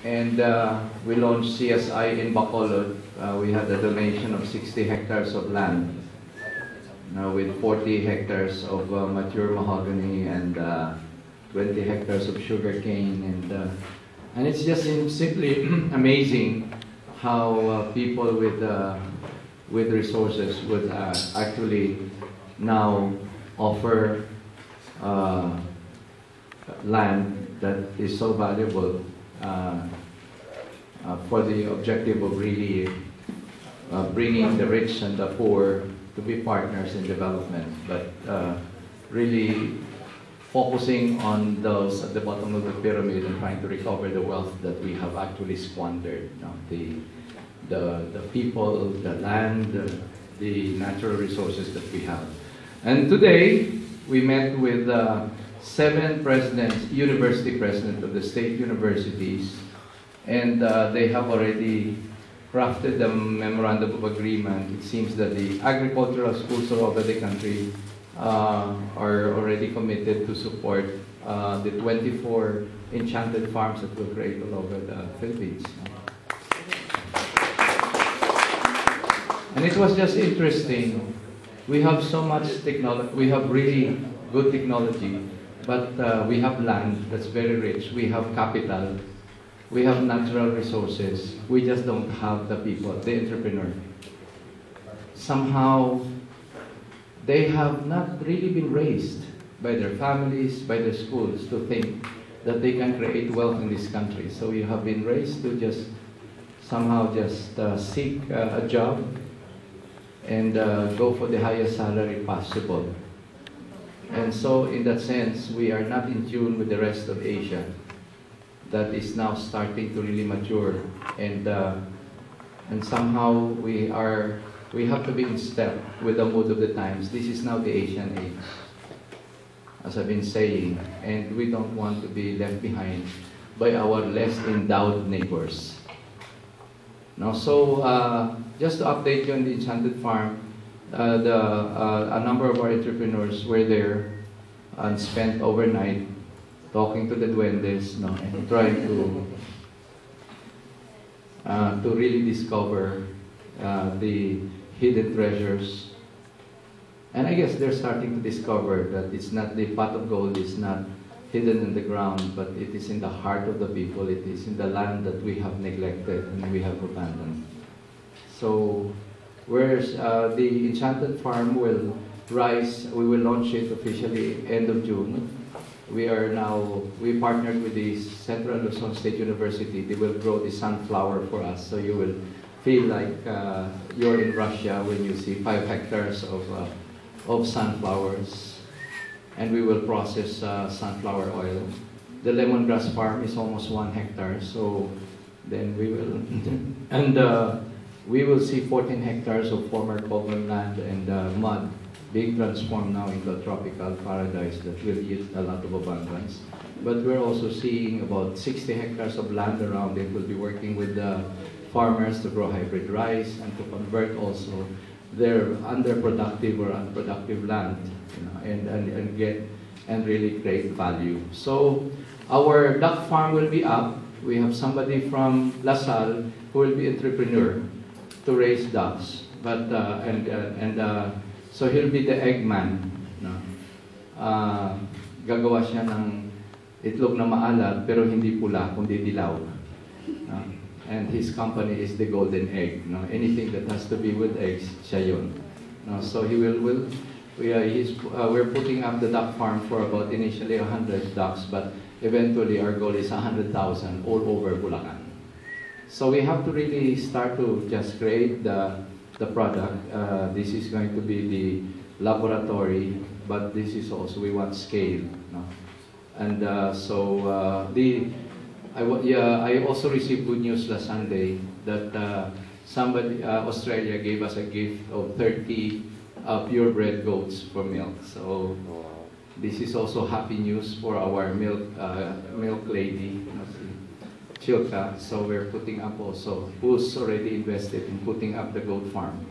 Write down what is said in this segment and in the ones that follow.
And we launched CSI in Bacolod. We had a donation of 60 hectares of land with 40 hectares of mature mahogany and 20 hectares of sugar cane. And it's just simply amazing how people with resources would actually now offer land that is so valuable for the objective of really bringing the rich and the poor to be partners in development, but really focusing on those at the bottom of the pyramid and trying to recover the wealth that we have actually squandered. The people, the land, the natural resources that we have. And today, we met with 7 presidents, university presidents of the state universities, and they have already crafted the memorandum of agreement. It seems that the agricultural schools all over the country are already committed to support the 24 enchanted farms that will create all over the Philippines. And it was just interesting. We have so much technology, we have really good technology, but we have land that's very rich, we have capital, we have natural resources, we just don't have the people, the entrepreneur. Somehow, they have not really been raised by their families, by their schools, to think that they can create wealth in this country. So you have been raised to just somehow just seek a job and go for the highest salary possible. And so in that sense, we are not in tune with the rest of Asia that is now starting to really mature. And somehow we have to be in step with the mood of the times. This is now the Asian age, as I've been saying, and we don't want to be left behind by our less endowed neighbors. Now, so just to update you on the Enchanted Farm, a number of our entrepreneurs were there and spent overnight talking to the duendes, and trying to really discover the hidden treasures. And I guess they're starting to discover that it's not, the pot of gold is not hidden in the ground, but it is in the heart of the people. It is in the land that we have neglected and we have abandoned. So, whereas the Enchanted Farm will rise, we will launch it officially end of June. We partnered with the Central Luzon State University. They will grow the sunflower for us, so you will feel like you're in Russia when you see 5 hectares of sunflowers. And we will process sunflower oil. The lemongrass farm is almost 1 hectare, so then we will, and we will see 14 hectares of former common land and mud being transformed now into a tropical paradise that will yield a lot of abundance. But we're also seeing about 60 hectares of land around it. We'll be working with the farmers to grow hybrid rice and to convert also their underproductive or unproductive land, and really create value. So our duck farm will be up. We have somebody from LaSalle who will be entrepreneur to raise ducks, but so he'll be the eggman. Gagawa siya ng itlog na maalat pero hindi pula kundi dilaw. And his company is the Golden Egg. Anything that has to be with eggs, siya yun. So he we're putting up the duck farm for about initially 100 ducks, but eventually our goal is 100,000 all over Bulacan. So we have to really start to just create the product. This is going to be the laboratory, but this is also, we want scale. And I also received good news last Sunday that Australia gave us a gift of 30 purebred goats for milk. So this is also happy news for our milk lady, Chilka. So we're putting up also, who's already invested in putting up the goat farm.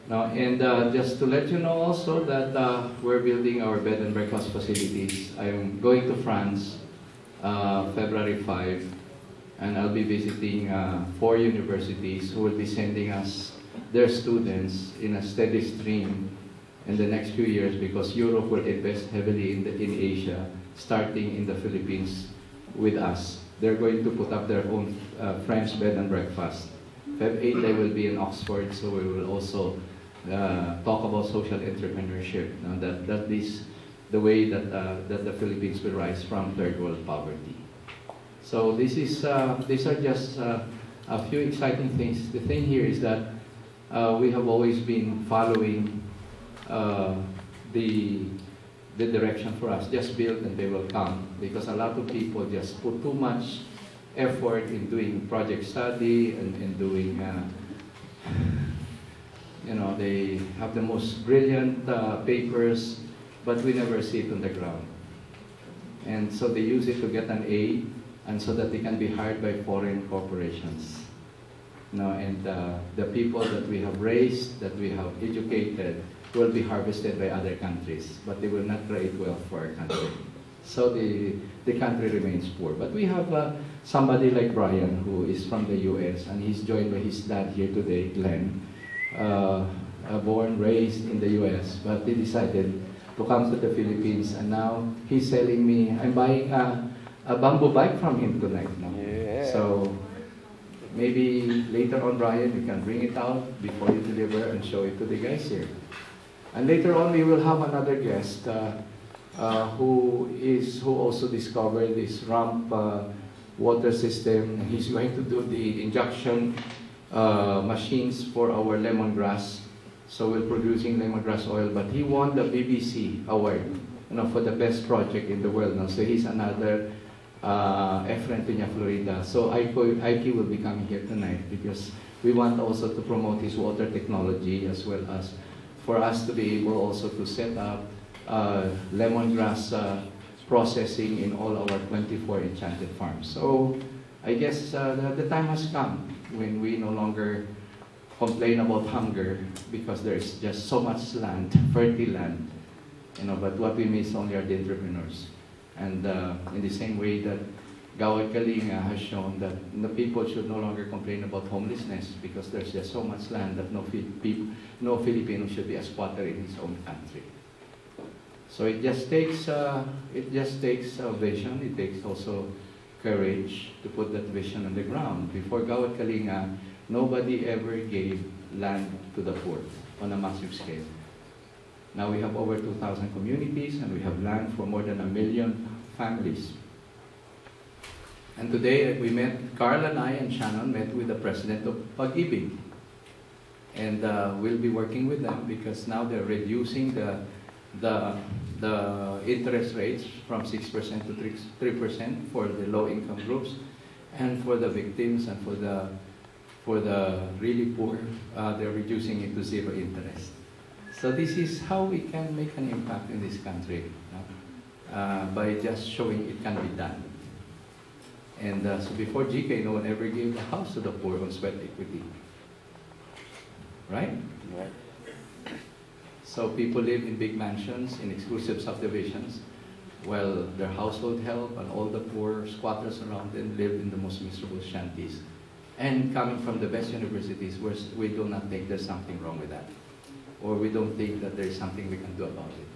Now, and just to let you know also that we're building our bed and breakfast facilities. I'm going to France February 5 and I'll be visiting 4 universities who will be sending us their students in a steady stream in the next few years, because Europe will invest heavily in Asia, starting in the Philippines with us. They're going to put up their own French bed and breakfast. Feb 8, I will be in Oxford, so we will also talk about social entrepreneurship. That is the way that the Philippines will rise from third world poverty. So these are just a few exciting things. The thing here is that we have always been following the direction for us. Just build and they will come, because a lot of people just put too much effort in doing project study and doing, they have the most brilliant papers, but we never see it on the ground. And so they use it to get an A, and so that they can be hired by foreign corporations. And the people that we have raised, that we have educated, will be harvested by other countries, but they will not create wealth for our country. So the country remains poor. But we have somebody like Brian, who is from the US, and he's joined by his dad here today, Glenn, born, raised in the US, but he decided to come to the Philippines, and now he's selling me, I'm buying a bamboo bike from him tonight. Yeah. So maybe later on, Brian, you can bring it out before you deliver and show it to the guys here. And later on, we will have another guest who also discovered this ramp water system. He's going to do the injection machines for our lemongrass. So we're producing lemongrass oil, but he won the BBC award, for the best project in the world now. So he's another Efren, Florida. So Ike will be coming here tonight, because we want also to promote his water technology, as well as for us to be able also to set up lemongrass processing in all our 24 enchanted farms. So I guess the time has come when we no longer complain about hunger, because there's just so much land, fertile land, but what we miss only are the entrepreneurs. And in the same way that Gawad Kalinga has shown that the people should no longer complain about homelessness, because there's just so much land that no Filipino should be a squatter in his own country. So it just takes a vision. It takes also courage to put that vision on the ground. Before Gawad Kalinga, nobody ever gave land to the poor on a massive scale. Now we have over 2,000 communities, and we have land for more than 1 million families. And today we met, Carl and I and Shannon met with the president of Pag-ibig. And we'll be working with them, because now they're reducing the interest rates from 6% to 3% for the low-income groups, and for the victims, and for the really poor, they're reducing it to 0 interest. So this is how we can make an impact in this country, by just showing it can be done. And so before GK, no one ever gave a house to the poor on sweat equity. Right? Right. So people live in big mansions, in exclusive subdivisions, while their household help and all the poor squatters around them live in the most miserable shanties. And coming from the best universities, we do not think there's something wrong with that. Or we don't think that there's something we can do about it.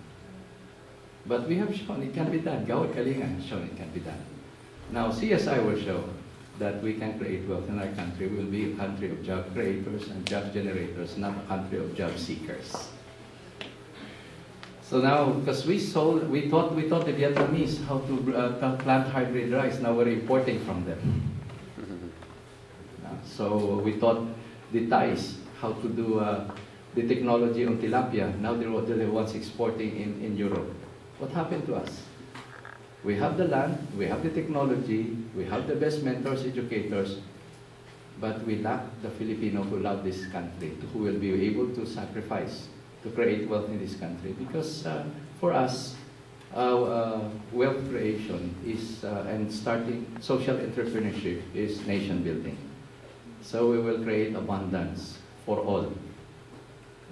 But we have shown it can be done. Gawad Kalinga has shown it can be done. Now CSI will show that we can create wealth in our country. We will be a country of job creators and job generators, not a country of job seekers. So now, because we taught the Vietnamese how to plant hybrid rice. Now we're importing from them. So we taught the Thais how to do the technology on tilapia. Now they're the ones exporting in Europe. What happened to us? We have the land, we have the technology, we have the best mentors, educators, but we lack the Filipino who love this country, who will be able to sacrifice to create wealth in this country. Because for us, wealth creation is, and starting social entrepreneurship is nation building. So we will create abundance for all.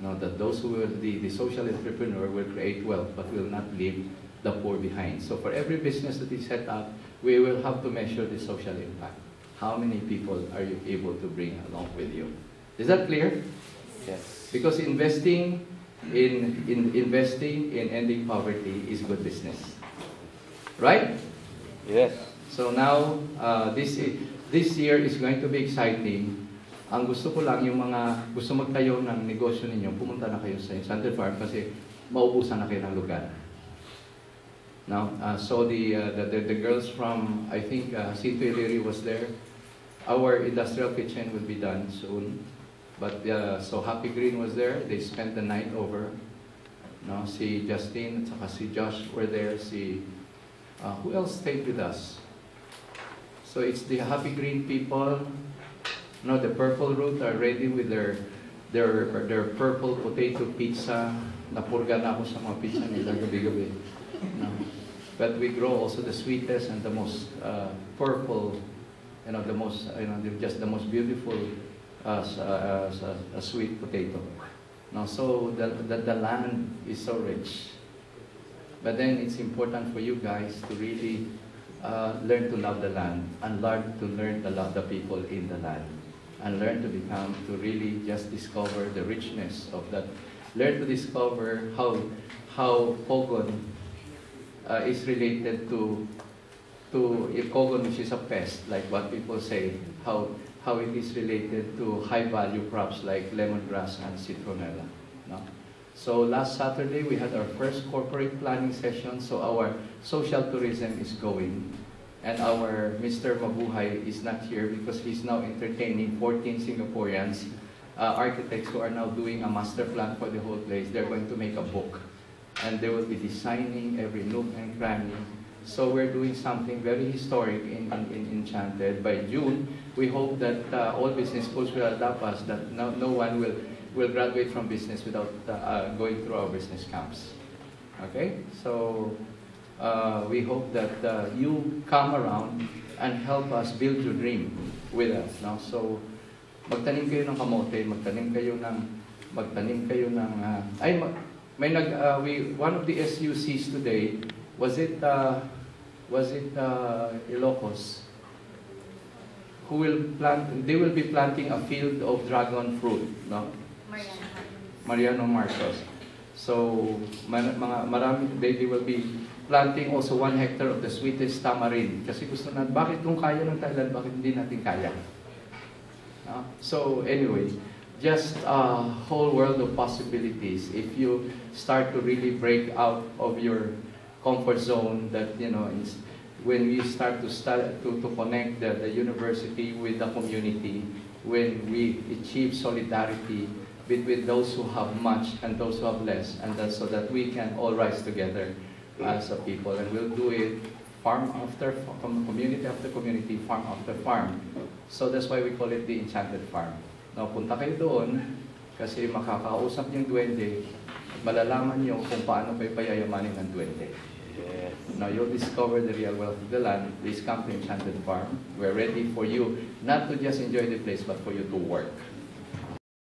That those who will be the social entrepreneur will create wealth, but will not leave the poor behind. So for every business that is set up, we will have to measure the social impact. how many people are you able to bring along with you? Is that clear? Yes. Because investing in ending poverty is good business. Right? Yes. So now, this year is going to be exciting. Ang gusto ko lang, yung mga gusto magtayo ng negosyo ninyo, pumunta na kayo sa Enchanted Farm kasi maubusan na kayo ng lugar. Now, so the girls from, I think, Sito Iliri was there. Our industrial kitchen will be done soon. But so Happy Green was there. They spent the night over. No, si Justin at saka si Josh were there. Who else stayed with us? So it's the Happy Green people. No, the Purple Root are ready with their purple potato pizza. Napurga na ako sa mga pizza nila gabi-gabi. No. But we grow also the sweetest and the most purple, the most, just the most beautiful sweet potato. No, so the land is so rich. But then it's important for you guys to really learn to love the land and learn to love the people in the land. And learn to really just discover the richness of that. Learn to discover how Kogon is related to Kogon, which is a pest, like what people say, how it is related to high value crops like lemongrass and citronella. No? So last Saturday we had our first corporate planning session, so our social tourism is going. And our Mr. Mabuhay is not here because he's now entertaining 14 Singaporeans, architects who are now doing a master plan for the whole place. They're going to make a book. And they will be designing every nook and cranny. So we're doing something very historic in Enchanted. By June, we hope that all business schools will adopt us, that no one will graduate from business without going through our business camps. Okay? So we hope that you come around and help us build your dream with us. No? So, magtanim kayo ng kamote, magtanim kayo ng one of the SUCs today, was it Ilocos, who will plant, they will be planting a field of dragon fruit, no? Mariano Marcos. So, they will be planting also 1 hectare of the sweetest tamarind. Kasi gusto na, bakit kung kaya ng Thailand, bakit hindi natin kaya? So anyway, just a whole world of possibilities. If you start to really break out of your comfort zone, that, when we start to connect the university with the community, when we achieve solidarity between those who have much and those who have less, and so that we can all rise together as a people, and we'll do it farm after community after community, farm after farm. So that's why we call it the Enchanted Farm. Now, punta kayo doon kasi makakausap yung duwende, malalaman nyo kung paano kayo payayamanin ng duwende. Yes. Now, you'll discover the real wealth of the land. Please come to Enchanted Farm. We're ready for you, not to just enjoy the place, but for you to work.